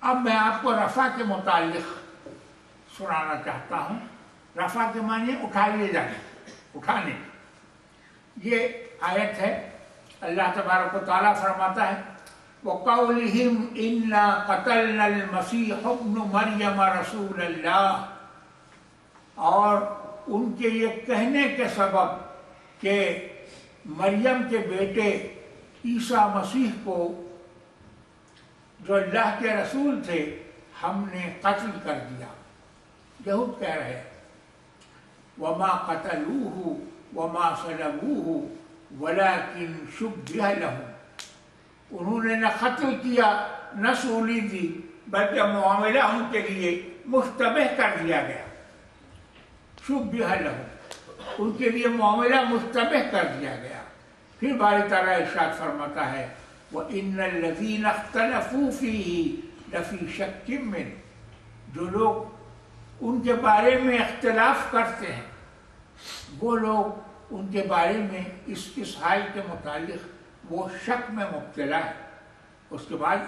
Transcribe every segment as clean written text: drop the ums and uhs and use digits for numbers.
اب میں آپ کو رفع کے متعلق سنانا چاہتا ہوں. رفع کے معنی اٹھا لیے جانے، اٹھانے. یہ آیت ہے، اللہ تبارک و تعالیٰ فرماتا ہے وَقَوْلِهِمْ إِنَّا قَتَلْنَا الْمَسِيحَ ابْنُ مَرْيَمَ رَسُولَ اللَّهِ، اور ان کے یہ کہنے کے سبب کہ مریم کے بیٹے عیسیٰ مسیح کو جو اللہ کے رسول تھے ہم نے قتل کر دیا. یہود کہہ رہے ہیں وَمَا قَتَلُوهُ وَمَا صَلَبُوهُ وَلَكِنْ شُبِّهَ لَهُمْ، انہوں نے نہ قتل کیا نہ سولی دی، بلکہ معاملہ ان کے لیے مشتبہ کر دیا گیا. شُبِّهَ لَهُمْ، ان کے لیے معاملہ مشتبہ کر دیا گیا. پھر باری تعالیٰ ارشاد فرماتا ہے وَإِنَّ الَّذِينَ اخْتَلَفُوا فِيهِ لَفِي شَكٍّ مِّنْهُ، جو لوگ ان کے بارے میں اختلاف کرتے ہیں وہ لوگ ان کے بارے میں اس حال کے متعلق وہ شک میں مبتلا ہے. اس کے بعد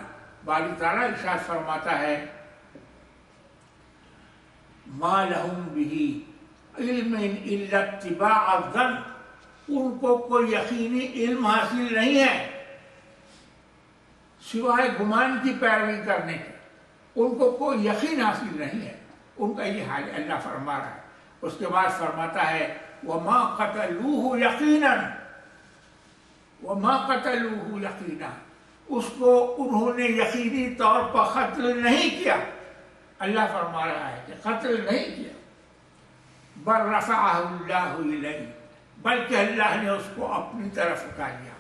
باری تعالیٰ ارشاد فرماتا ہے مَا لَهُمْ بِهِ عِلْمٍ إِلَّا اتِّبَاعَ الظَّنِّ، ان کو کوئی یقینی علم حاصل نہیں ہے سوائے گمان کی پیروی کرنے کے. ان کو کوئی یقین حاصل نہیں ہے، ان کا یہ حال اللہ فرما رہا ہے. اس کے بعد فرماتا ہے وَمَا قَتَلُوهُ يَقِينًا، وَمَا قَتَلُوهُ يَقِينًا، اس کو انہوں نے یقینی طور پر قتل نہیں کیا. اللہ فرما رہا ہے کہ قتل نہیں کیا. بَلْ رَفَعَهُ اللَّهُ إِلَيْهِ، بلکہ اللہ نے اس کو اپنی طرف اٹھا لیا.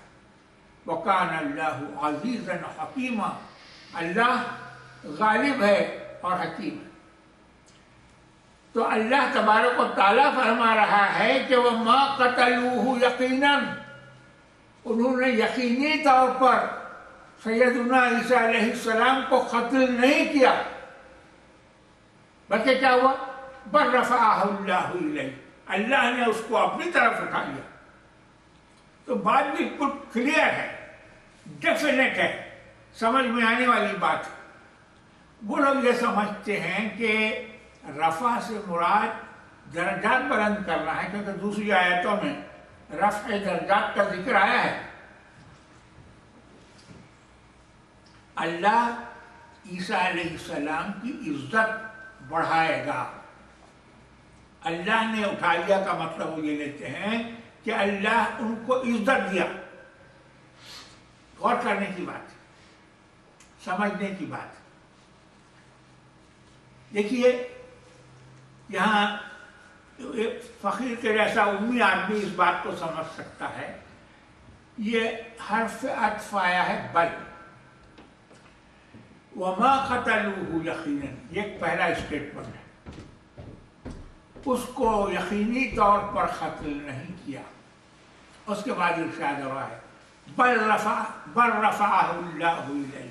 وَكَانَ اللَّهُ عَزِيزًا حَكِيمًا، اللہ غالب ہے اور حکیم ہے. تو اللہ تبارک و تعالیٰ فرما رہا ہے کہ وَمَا قَتَلُوهُ يَقِينًا، انہوں نے یقینی طور پر سیدنا عیسیٰ علیہ السلام کو قتل نہیں کیا، بلکہ کیا ہوا بَلْ رَفَعَهُ اللَّهُ إِلَيْهِ، اللہ نے اس کو اپنی طرف اٹھا لیا. تو بات بالکل کلیئر ہے، ڈیفینیٹ ہے، سمجھ میں آنے والی بات ہے. وہ لوگ یہ سمجھتے ہیں کہ رفع سے مراد درجات بلند کرنا ہے، کیونکہ دوسری آیتوں میں رفع درجات کا ذکر آیا ہے. اللہ عیسیٰ علیہ السلام کی عزت بڑھائے گا. اللہ نے اٹھا لیا کا مطلب وہ یہ لیتے ہیں کہ اللہ ان کو عزت دیا. غور کرنے کی بات، سمجھنے کی بات. دیکھیے یہاں فقیر کے جیسا امی آدمی اس بات کو سمجھ سکتا ہے. یہ حرف عطف آیا ہے بل، وَمَا قَتَلُوهُ يَقِينًا، یہ پہلا اسٹیٹمنٹ ہے. اس کو یقینی طور پر قتل نہیں کیا. اس کے بعد ارشاد ہوا ہے بَلْ رَفَعَهُ اللَّهُ إِلَيْهِ،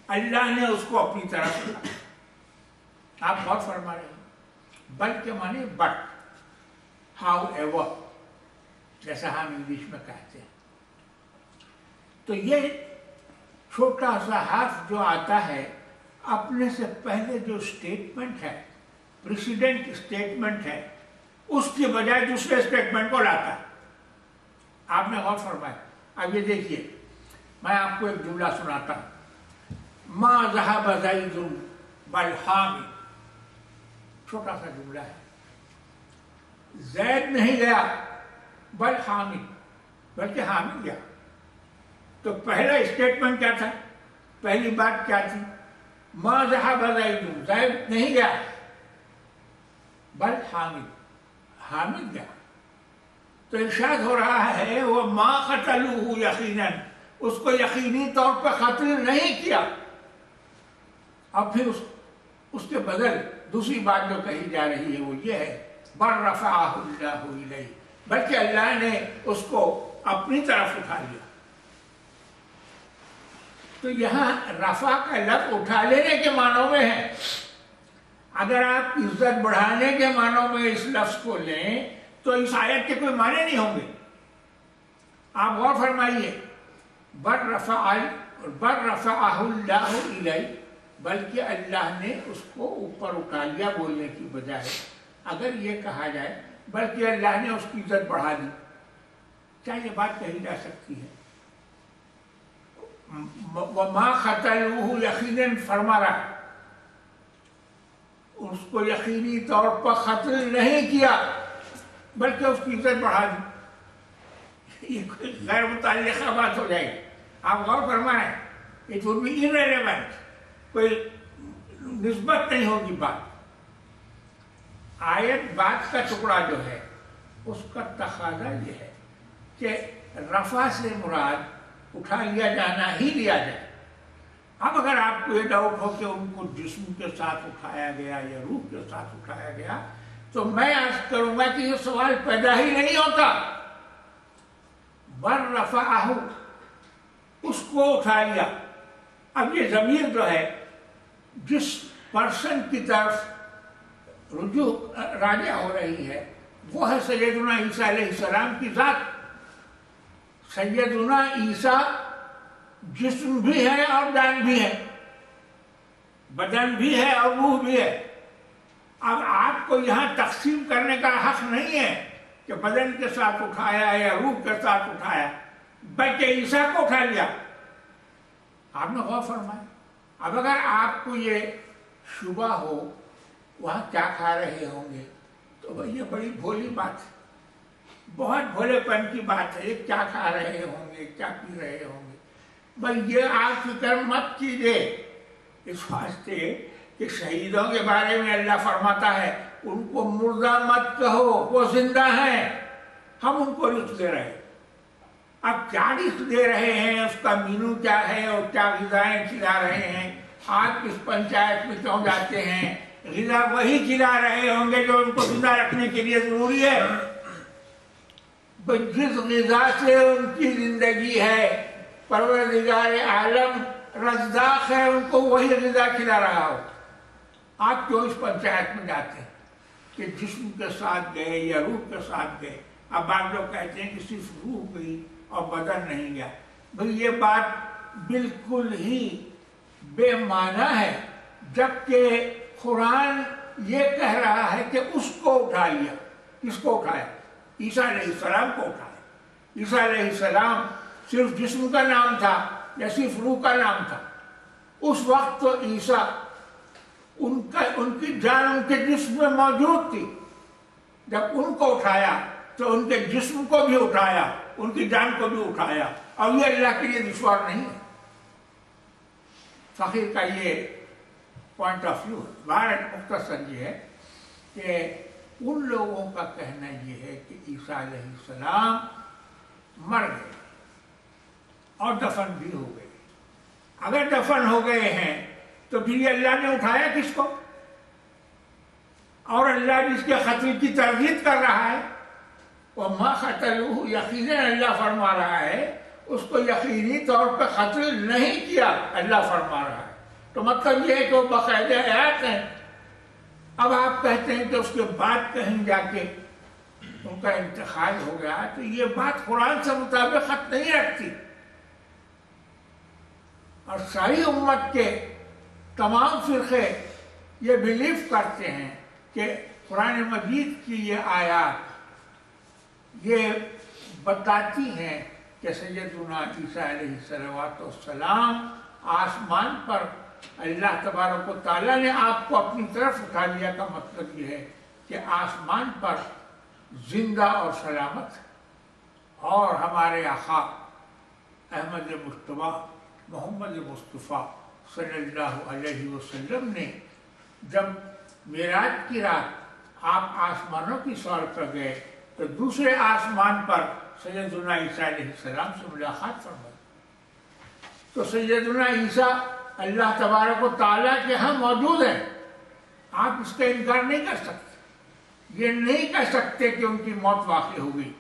اللہ نے اس کو اپنی طرف اٹھایا. آپ بہت فرما رہے ہیں بل کے معنی بٹ، ہاؤ ایور، جیسا ہم انگلش میں کہتے ہیں. تو یہ چھوٹا سا حرف جو آتا ہے اپنے سے پہلے جو اسٹیٹمنٹ ہے، پریسیڈنٹ اسٹیٹمنٹ ہے، اس کی بجائے دوسرے اسٹیٹمنٹ کو لاتا ہے. آپ نے غور فرمایا. اب یہ دیکھیے میں آپ کو ایک جملہ سناتا ہوں. ما ذهب زید بل حامد، چھوٹا سا جملہ ہے. زید نہیں گیا بل حامد، بلکہ حامد گیا. تو پہلا اسٹیٹمنٹ کیا تھا، پہلی بات کیا تھی؟ ما ذهب زید، زید نہیں گیا بل حامد، حامد گیا. تو ارشاد ہو رہا ہے وَمَا قَتَلُوهُ يَقِينًا، اس کو یقینی طور پر قتل نہیں کیا. اب پھر اس کے بدل دوسری بات جو کہی جا رہی ہے وہ یہ ہے بَلْ رَفَعَهُ اللَّهُ إِلَيْهِ، بلکہ اللہ نے اس کو اپنی طرف اٹھا لیا. تو یہاں رفع کا لفظ اٹھا لینے کے معنوں میں ہے. اگر آپ عزت بڑھانے کے معنوں میں اس لفظ کو لیں تو اس آیت کے کوئی معنی نہیں ہوں گے. آپ غور فرمائیے بَلْ رَفَعَهُ اللَّهُ إِلَيْهِ، بلکہ اللہ نے اس کو اوپر اٹھا لیا بولنے کی بجائے. اگر یہ کہا جائے بلکہ اللہ نے اس کی عزت بڑھا دی، کیا یہ بات کہی جا سکتی ہے؟ وَمَا قَتَلُوهُ یقیناً فرما رہا ہے، اس کو یقینی طور پر قتل نہیں کیا بلکہ اس کی عزت بڑھا دی. یہ کوئی غیر متعلقہ بات ہو جائے گی. آپ غور فرمائیں، اٹ وڈ بی irrelevant، کوئی نسبت نہیں ہوگی بات. آیت بات کا ٹکڑا جو ہے اس کا تقاضا یہ ہے کہ رفع سے مراد اٹھا لیا جانا ہی لیا جائے. اب اگر آپ کو یہ ڈاؤٹ ہو کہ ان کو جسم کے ساتھ اٹھایا گیا یا روح کے ساتھ اٹھایا گیا، تو میں عرض کروں گا کہ یہ سوال پیدا ہی نہیں ہوتا. بر رفعہ، اس کو اٹھا لیا. اب یہ ضمیر جو ہے جس پرسن کی طرف رجوع راجع ہو رہی ہے وہ ہے سیدنا عیسیٰ علیہ السلام کی ذات. سیدنا عیسیٰ جسم بھی ہے اور جان بھی ہے، بدن بھی ہے اور روح بھی ہے. اب آپ کو یہاں تقسیم کرنے کا حق نہیں ہے کہ بدن کے ساتھ اٹھایا یا روح کے ساتھ اٹھایا، بلکہ عیسیٰ کو اٹھا لیا. آپ نے غور فرمایا. اب اگر آپ کو یہ شبہ ہو وہاں کیا کھا رہے ہوں گے تو بھئی یہ بڑی بھولی بات ہے، بہت بھولے پن کی بات ہے. یہ کیا کھا رہے ہوں گے، کیا پی رہے ہوں گے، بھئی یہ آپ فکر مت کیجئے. اس واسطے کہ شہیدوں کے بارے میں اللہ فرماتا ہے ان کو مردہ مت کہو، وہ زندہ ہیں، ہم ان کو رزق دے رہے ہیں. اب کیا رزق دے رہے ہیں، اس کا مینو کیا ہے اور کیا غذائیں کھلا رہے ہیں. آپ اس پنچایت میں کیوں جاتے ہیں؟ غذا وہی کھلا رہے ہوں گے جو ان کو زندہ رکھنے کے لیے ضروری ہے. جس غذا سے ان کی زندگی ہے پروردگار عالم رزاق ہے، ان کو وہی غذا کھلا رہا ہو. آپ کیوں اس پنچایت میں جاتے ہیں کہ جسم کے ساتھ گئے یا روح کے ساتھ گئے؟ اب بعض لوگ کہتے ہیں کہ صرف روح گئی اور بدن نہیں گیا. بھئی یہ بات بالکل ہی بے معنی ہے، جبکہ قرآن یہ کہہ رہا ہے کہ اس کو اٹھا لیا. کس کو اٹھایا؟ عیسیٰ علیہ السلام کو اٹھایا. عیسیٰ علیہ السلام صرف جسم کا نام تھا یا صرف روح کا نام تھا؟ اس وقت تو عیسیٰ ان کی جان ان کے جسم میں موجود تھی. جب ان کو اٹھایا تو ان کے جسم کو بھی اٹھایا، ان کی جان کو بھی اٹھایا، اور یہ اللہ کے لیے دشوار نہیں ہے. فقیر کا یہ پوائنٹ آف ویو ہے. بہرحال مختصر یہ ہے کہ ان لوگوں کا کہنا یہ ہے کہ عیسیٰ علیہ السلام مر گئے اور دفن بھی ہو گئے. اگر دفن ہو گئے ہیں تو پھر یہ اللہ نے اٹھایا کس کو؟ اور اللہ جس کے قتل کی تردید کر رہا ہے وَمَا قَتَلُوهُ، یقیناً اللہ فرما رہا ہے اس کو یقینی طور پہ قتل نہیں کیا، اللہ فرما رہا ہے. تو مطلب یہ ہے کہ وہ باقاعدہ آیات ہیں. اب آپ کہتے ہیں کہ اس کے بعد کہیں جا کے ان کا انتقال ہو گیا، تو یہ بات قرآن سے مطابقت نہیں رکھتی. اور ساری امت کے تمام فرقے یہ بلیف کرتے ہیں کہ قرآن مجید کی یہ آیات یہ بتاتی ہیں کہ سیدنا عیسیٰ علیہ السلام آسمان پر اللہ تبارک و تعالیٰ نے آپ کو اپنی طرف اٹھا لیا. کا مطلب یہ ہے کہ آسمان پر زندہ اور سلامت. اور ہمارے آقا احمد مصطفیٰ محمد مصطفیٰ صلی اللہ علیہ وسلم نے جب معراج کی رات آپ آسمانوں کی سیر پر گئے تو دوسرے آسمان پر سیدنا عیسیٰ علیہ السلام سے ملاقات فرمائی. تو سیدنا عیسیٰ اللہ تبارک و تعالیٰ کے ہاں موجود ہیں. آپ اس کا انکار نہیں کر سکتے. یہ نہیں کہہ سکتے کہ ان کی موت واقع ہو گئی.